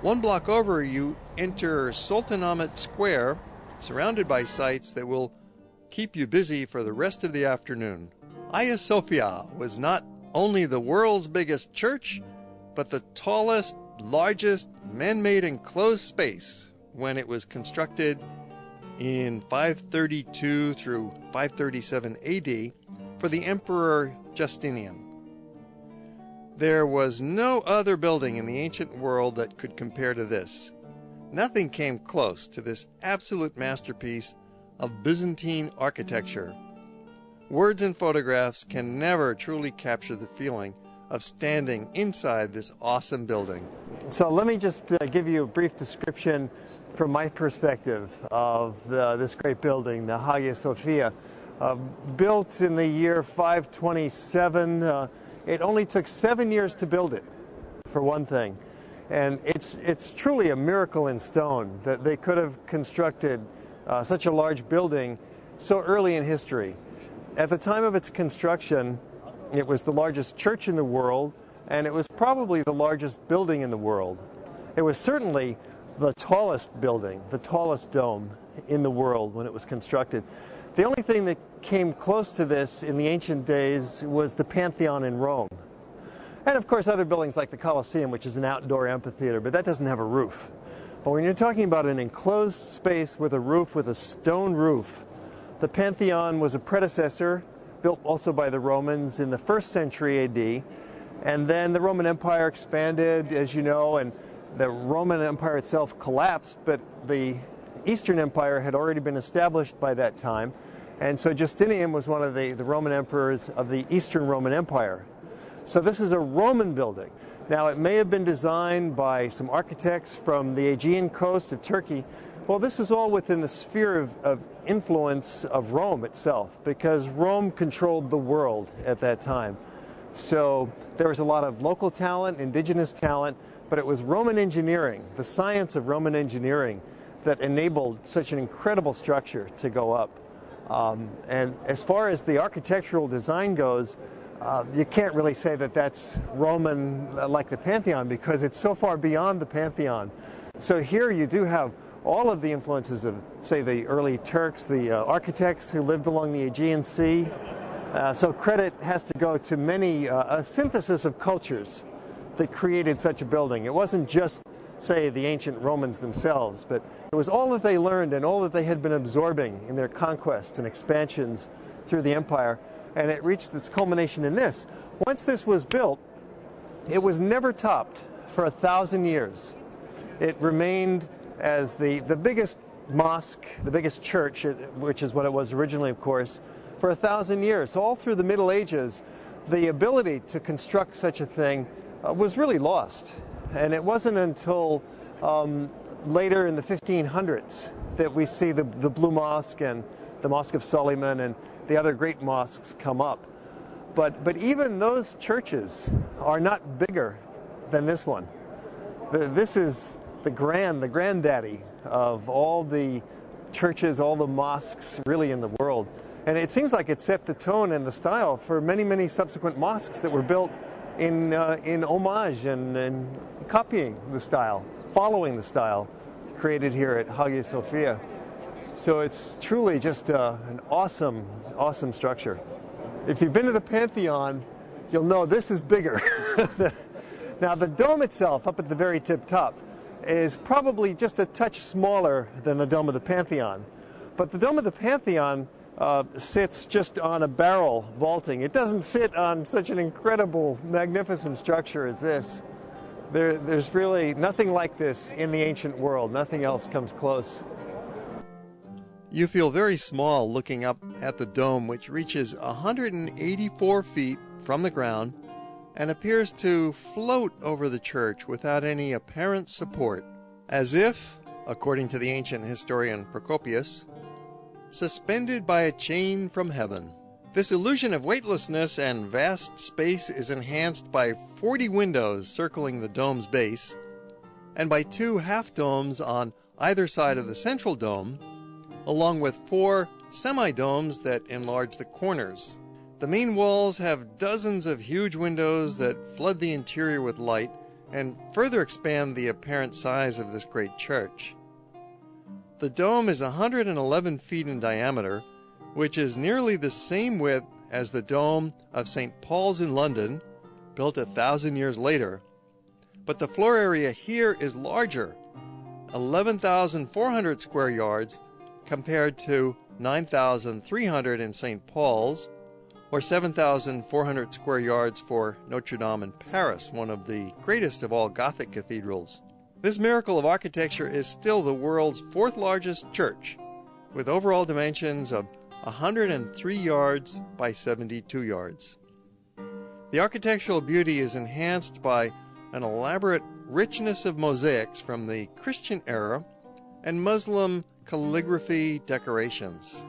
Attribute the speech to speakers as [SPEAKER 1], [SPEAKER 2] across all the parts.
[SPEAKER 1] One block over, you enter Sultanahmet Square, surrounded by sights that will keep you busy for the rest of the afternoon. Hagia Sophia was not only the world's biggest church, but the tallest, largest man-made enclosed space when it was constructed in 532 through 537 AD for the Emperor Justinian. There was no other building in the ancient world that could compare to this. Nothing came close to this absolute masterpiece of Byzantine architecture. Words and photographs can never truly capture the feeling of standing inside this awesome building.
[SPEAKER 2] So let me just give you a brief description from my perspective of this great building, the Hagia Sophia. Built in the year 527, it only took 7 years to build it, for one thing. And it's truly a miracle in stone that they could have constructed such a large building so early in history. At the time of its construction, it was the largest church in the world, and it was probably the largest building in the world. It was certainly the tallest building, the tallest dome in the world when it was constructed. The only thing that came close to this in the ancient days was the Pantheon in Rome. And of course other buildings like the Colosseum, which is an outdoor amphitheater, but that doesn't have a roof. But when you're talking about an enclosed space with a roof, with a stone roof, the Pantheon was a predecessor, built also by the Romans in the 1st century AD. And then the Roman Empire expanded, as you know, and the Roman Empire itself collapsed, but the Eastern Empire had already been established by that time. And so Justinian was one of the Roman emperors of the Eastern Roman Empire. So this is a Roman building. Now, it may have been designed by some architects from the Aegean coast of Turkey. Well, this is all within the sphere of influence of Rome itself, because Rome controlled the world at that time. So there was a lot of local talent, indigenous talent, but it was Roman engineering, the science of Roman engineering, that enabled such an incredible structure to go up. And as far as the architectural design goes, you can't really say that that's Roman like the Pantheon, because it's so far beyond the Pantheon. So here you do have all of the influences of, say, the early Turks, the architects who lived along the Aegean Sea. So credit has to go to many, a synthesis of cultures that created such a building. It wasn't just, say, the ancient Romans themselves, but it was all that they learned and all that they had been absorbing in their conquests and expansions through the empire. And it reached its culmination in this. Once this was built, it was never topped for 1,000 years. It remained as the biggest mosque, the biggest church, which is what it was originally, of course, for 1,000 years. So all through the Middle Ages, the ability to construct such a thing was really lost. And it wasn't until later in the 1500s that we see the Blue Mosque and the Mosque of Suleiman and the other great mosques come up. But even those churches are not bigger than this one. This is the granddaddy of all the churches, all the mosques really in the world. And it seems like it set the tone and the style for many, many subsequent mosques that were built in homage and copying the style, following the style created here at Hagia Sophia. So it's truly just an awesome, awesome structure. If you've been to the Pantheon, you'll know this is bigger. Now the dome itself, up at the very tip top, is probably just a touch smaller than the dome of the Pantheon. But the dome of the Pantheon sits just on a barrel vaulting. It doesn't sit on such an incredible, magnificent structure as this. There's really nothing like this in the ancient world. Nothing else comes close.
[SPEAKER 1] You feel very small looking up at the dome, which reaches 184 feet from the ground and appears to float over the church without any apparent support, as if, according to the ancient historian Procopius, suspended by a chain from heaven. This illusion of weightlessness and vast space is enhanced by 40 windows circling the dome's base, and by 2 half-domes on either side of the central dome, along with 4 semi-domes that enlarge the corners. The main walls have dozens of huge windows that flood the interior with light, and further expand the apparent size of this great church. The dome is 111 feet in diameter, which is nearly the same width as the dome of St. Paul's in London, built 1,000 years later. But the floor area here is larger, 11,400 square yards compared to 9,300 in St. Paul's, or 7,400 square yards for Notre Dame in Paris, one of the greatest of all Gothic cathedrals. This miracle of architecture is still the world's fourth largest church, with overall dimensions of 103 yards by 72 yards. The architectural beauty is enhanced by an elaborate richness of mosaics from the Christian era and Muslim calligraphy decorations.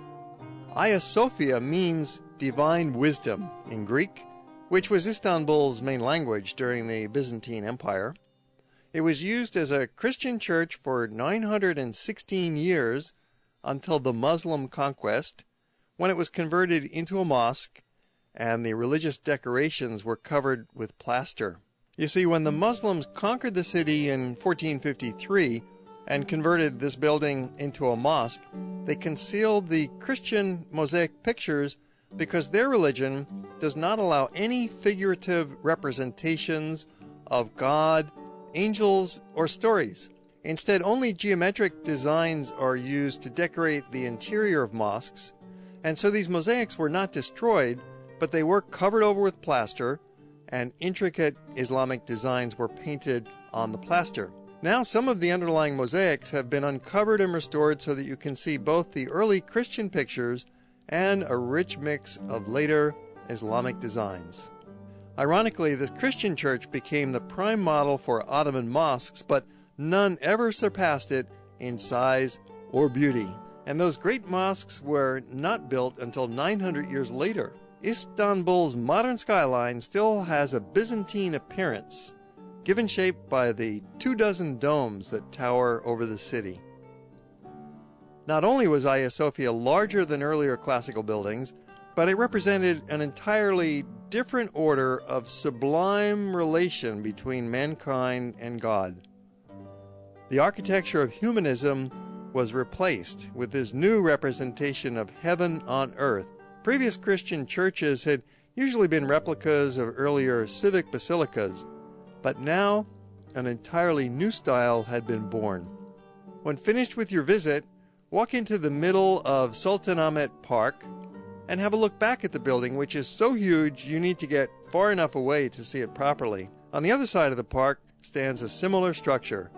[SPEAKER 1] Hagia Sophia means divine wisdom in Greek, which was Istanbul's main language during the Byzantine Empire. It was used as a Christian church for 916 years until the Muslim conquest, when it was converted into a mosque and the religious decorations were covered with plaster. You see, when the Muslims conquered the city in 1453 and converted this building into a mosque, they concealed the Christian mosaic pictures because their religion does not allow any figurative representations of God, angels, or stories. Instead, only geometric designs are used to decorate the interior of mosques, and so these mosaics were not destroyed, but they were covered over with plaster, and intricate Islamic designs were painted on the plaster. Now some of the underlying mosaics have been uncovered and restored so that you can see both the early Christian pictures and a rich mix of later Islamic designs. Ironically, the Christian church became the prime model for Ottoman mosques, but none ever surpassed it in size or beauty. And those great mosques were not built until 900 years later. Istanbul's modern skyline still has a Byzantine appearance, given shape by the 24 domes that tower over the city. Not only was Hagia Sophia larger than earlier classical buildings, but it represented an entirely different order of sublime relation between mankind and God. The architecture of humanism was replaced with this new representation of heaven on earth. Previous Christian churches had usually been replicas of earlier civic basilicas, but now an entirely new style had been born. When finished with your visit, walk into the middle of Sultanahmet Park and have a look back at the building, which is so huge you need to get far enough away to see it properly. On the other side of the park stands a similar structure.